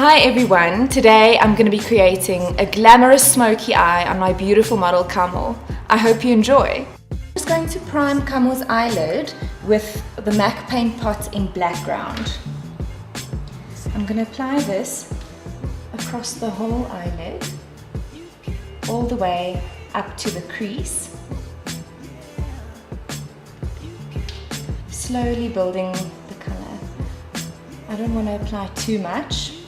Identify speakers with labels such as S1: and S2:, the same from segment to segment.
S1: Hi everyone, today I'm going to be creating a glamorous smoky eye on my beautiful model KAMO. I hope you enjoy. I'm just going to prime KAMO's eyelid with the MAC paint pot in Blackground. I'm going to apply this across the whole eyelid, all the way up to the crease, slowly building the color. I don't want to apply too much.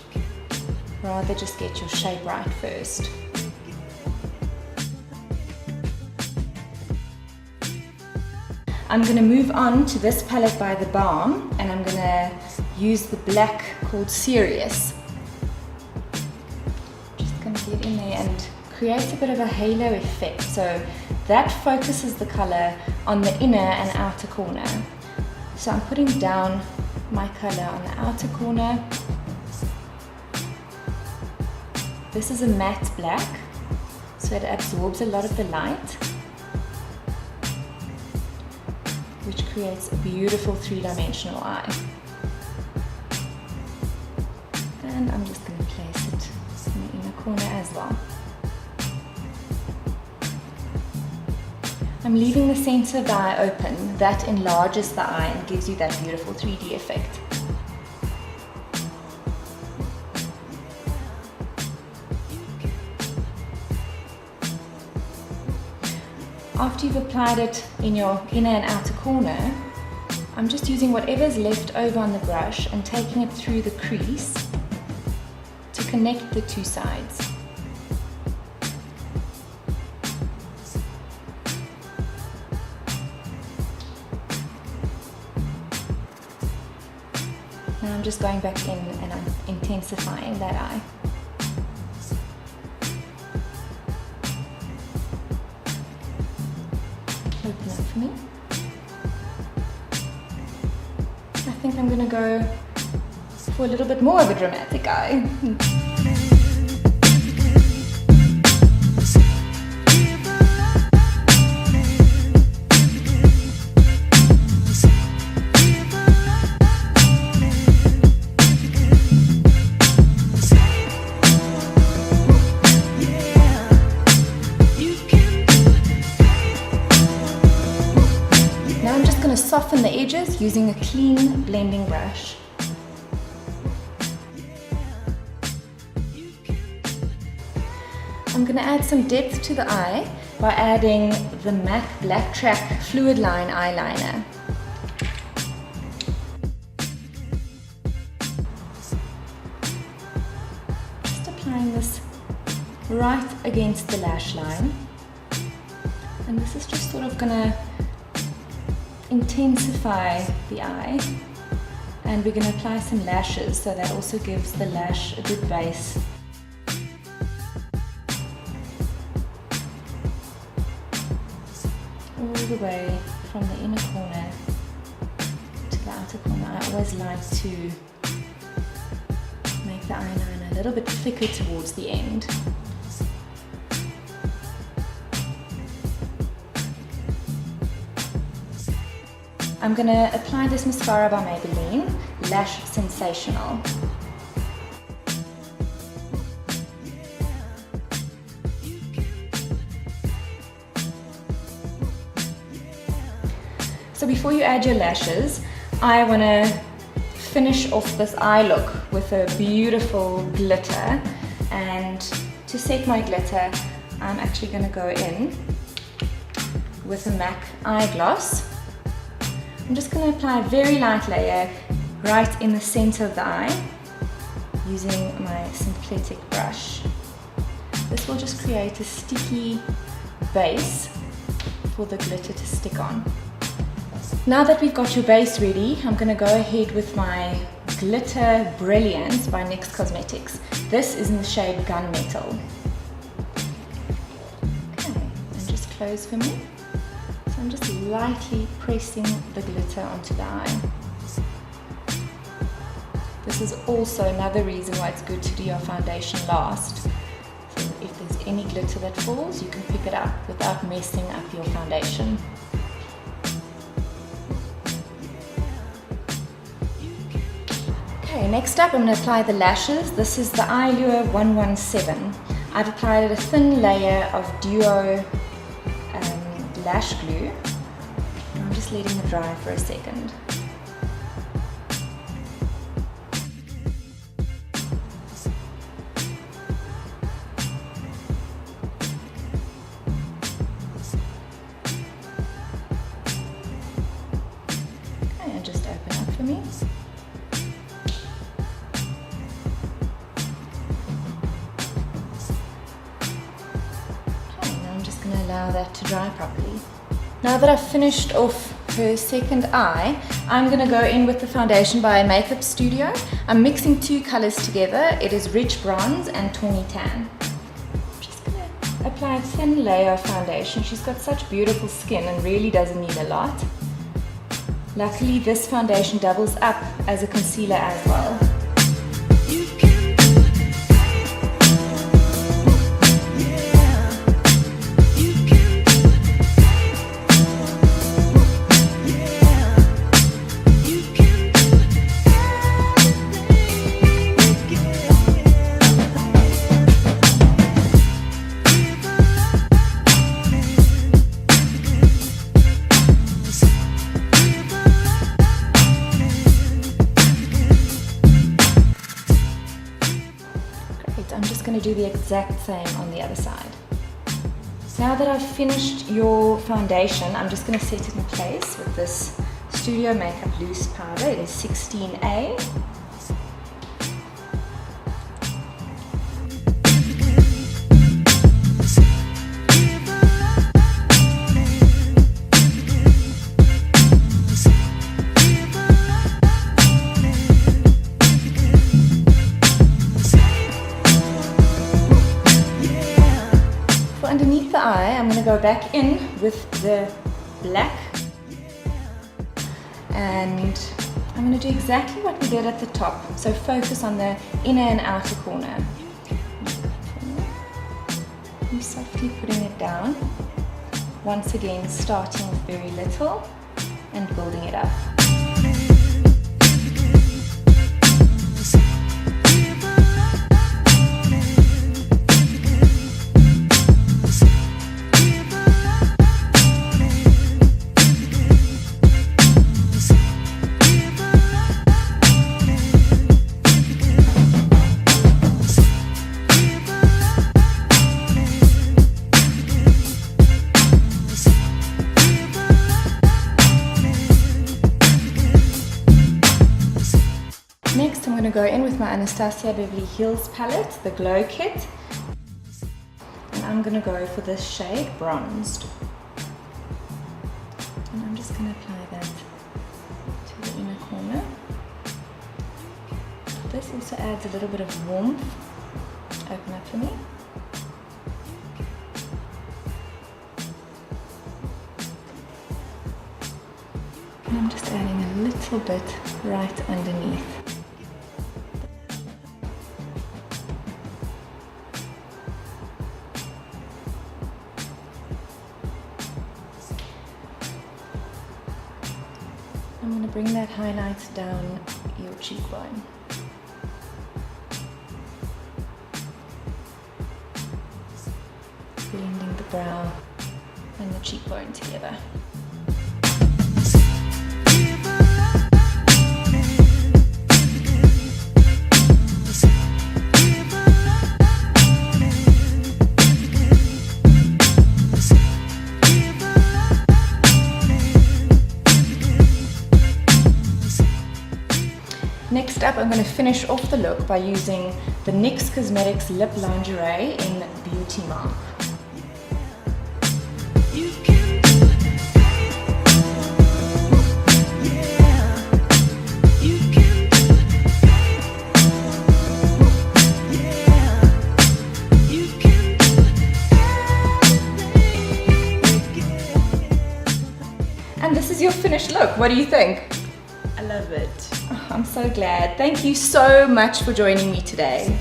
S1: Rather just get your shape right first. I'm going to move on to this palette by the BALM, and I'm going to use the black called Serious. Just going to get in there and create a bit of a halo effect. So that focuses the color on the inner and outer corner. So I'm putting down my color on the outer corner. This is a matte black, so it absorbs a lot of the light, which creates a beautiful three-dimensional eye. And I'm just going to place it in the inner corner as well. I'm leaving the center of the eye open. That enlarges the eye and gives you that beautiful 3D effect. After you've applied it in your inner and outer corner, I'm just using whatever's left over on the brush and taking it through the crease to connect the two sides. Now I'm just going back in and I'm intensifying that eye. Open up for me. I think I'm going to go for a little bit more of a dramatic eye. Soften the edges using a clean blending brush. I'm going to add some depth to the eye by adding the MAC BLACKTRACK FLUIDLINE eyeliner. Just applying this right against the lash line, and this is just sort of going to intensify the eye, and we're going to apply some lashes, so that also gives the lash a good base. All the way from the inner corner to the outer corner. I always like to make the eyeliner a little bit thicker towards the end. I'm going to apply this mascara by Maybelline, Lash Sensational. So before you add your lashes, I want to finish off this eye look with a beautiful glitter. And to set my glitter, I'm actually going to go in with a MAC eye gloss. I'm just going to apply a very light layer right in the center of the eye using my synthetic brush. This will just create a sticky base for the glitter to stick on. Now that we've got your base ready, I'm going to go ahead with my Glitter Brilliance by NYX Cosmetics. This is in the shade Gunmetal. Okay, and just close for me. I'm just lightly pressing the glitter onto the eye. This is also another reason why it's good to do your foundation last. So if there's any glitter that falls, you can pick it up without messing up your foundation. Okay, next up I'm going to apply the lashes. This is the EYELURE 117. I've applied a thin layer of duo lash glue. I'm just letting it dry for a second. Okay, and just open up for me. Allow that to dry properly. Now that I've finished off her second eye, I'm going to go in with the foundation by Makeup Studio. I'm mixing two colors together. It is Rich Bronze and Tawny Tan. I'm just going to apply a thin layer of foundation. She's got such beautiful skin and really doesn't need a lot. Luckily, this foundation doubles up as a concealer as well. I'm just going to do the exact same on the other side. Now that I've finished your foundation, I'm just going to set it in place with this Studio Makeup Loose Powder. It is 16A. Underneath the eye, I'm going to go back in with the black, and I'm going to do exactly what we did at the top, so focus on the inner and outer corner. I'm softly putting it down, once again starting with very little and building it up. Next, I'm going to go in with my Anastasia Beverly Hills palette, the Glow Kit, and I'm going to go for this shade Bronzed. And I'm just going to apply that to the inner corner. This also adds a little bit of warmth. Open up for me. And I'm just adding a little bit right underneath. I'm going to bring that highlight down your cheekbone. Blending the brow and the cheekbone together. Next up, I'm going to finish off the look by using the NYX Cosmetics Lip Lingerie in Beauty Mark. And this is your finished look. What do you think?
S2: I love it.
S1: Oh, I'm so glad. Thank you so much for joining me today.